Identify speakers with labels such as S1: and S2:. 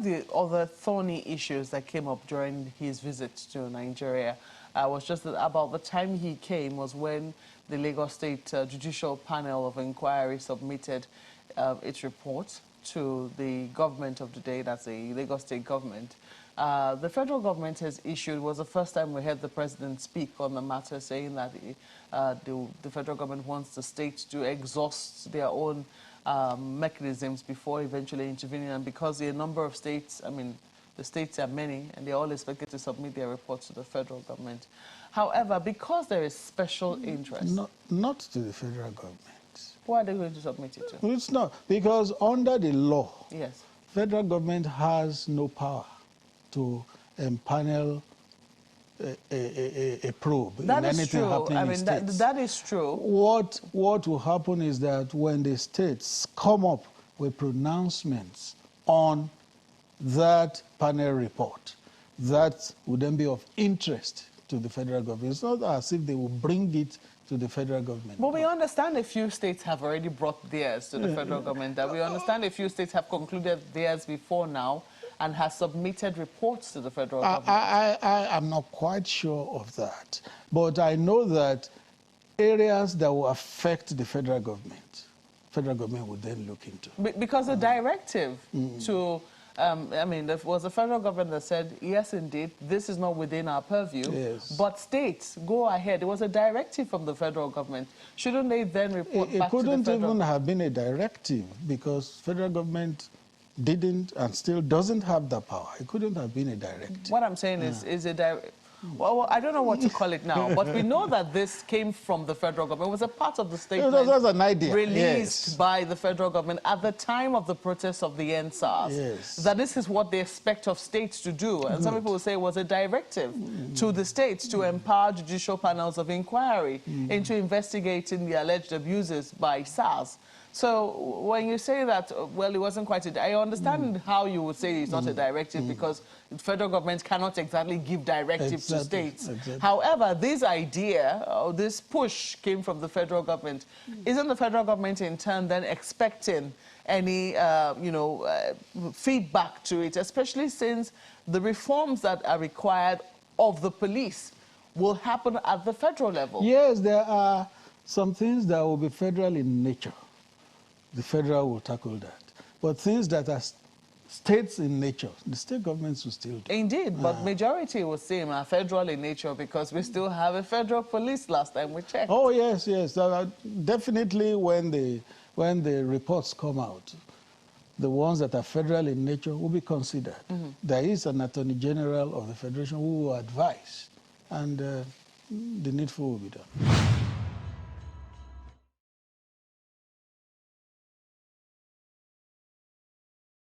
S1: the other thorny issues that came up during his visit to Nigeria was just that about the time he came was when the Lagos State Judicial Panel of Inquiry submitted its report to the government of the day, that's the Lagos State government. The federal government has issued, was the first time we heard the president speak on the matter, saying that the federal government wants the states to exhaust their own mechanisms before eventually intervening. And because the number of states, I mean, the states are many, and they're all expected to submit their reports to the federal government. However, because there is special interest...
S2: Not to the federal government.
S1: Who are they going to submit it to?
S2: It's not, because under the law,
S1: yes,
S2: federal government has no power to empanel a probe in anything happening in states.
S1: That is true.
S2: What will happen is that when the states come up with pronouncements on that panel report, that would then be of interest to the federal government. It's not as if they will bring it to the federal government.
S1: But we understand a few states have already brought theirs to the federal government. That we understand a few states have concluded theirs before now and has submitted reports to the federal government.
S2: I am not quite sure of that. But I know that areas that will affect the federal government would then look into.
S1: Because the directive to... I mean, there was the federal government that said, yes, indeed, this is not within our purview,
S2: yes,
S1: but states, go ahead. It was a directive from the federal government. Shouldn't they then report back to the federal government? It couldn't
S2: even have been a directive because federal government didn't and still doesn't have the power. It couldn't have been a directive.
S1: What I'm saying is a directive. Well, I don't know what to call it now, but we know that this came from the federal government. It was a part of the statement
S2: an idea.
S1: Released by the federal government at the time of the protests of the ENDSARS, that this is what they expect of states to do. And some people will say it was a directive to the states to empower judicial panels of inquiry into investigating the alleged abuses by SARS. So when you say that, well, it wasn't quite I understand how you would say it's not a directive because the federal government cannot exactly give directives to states. However, this idea, or this push came from the federal government. Isn't the federal government in turn then expecting any, feedback to it, especially since the reforms that are required of the police will happen at the federal level?
S2: Yes, there are some things that will be federal in nature. The federal will tackle that. But things that are states in nature, the state governments will still do.
S1: Indeed, but majority will seem federal in nature because we still have a federal police last time we checked.
S2: Oh, yes, yes. Definitely when the reports come out, the ones that are federal in nature will be considered. There is an Attorney General of the Federation who will advise, and the needful will be done.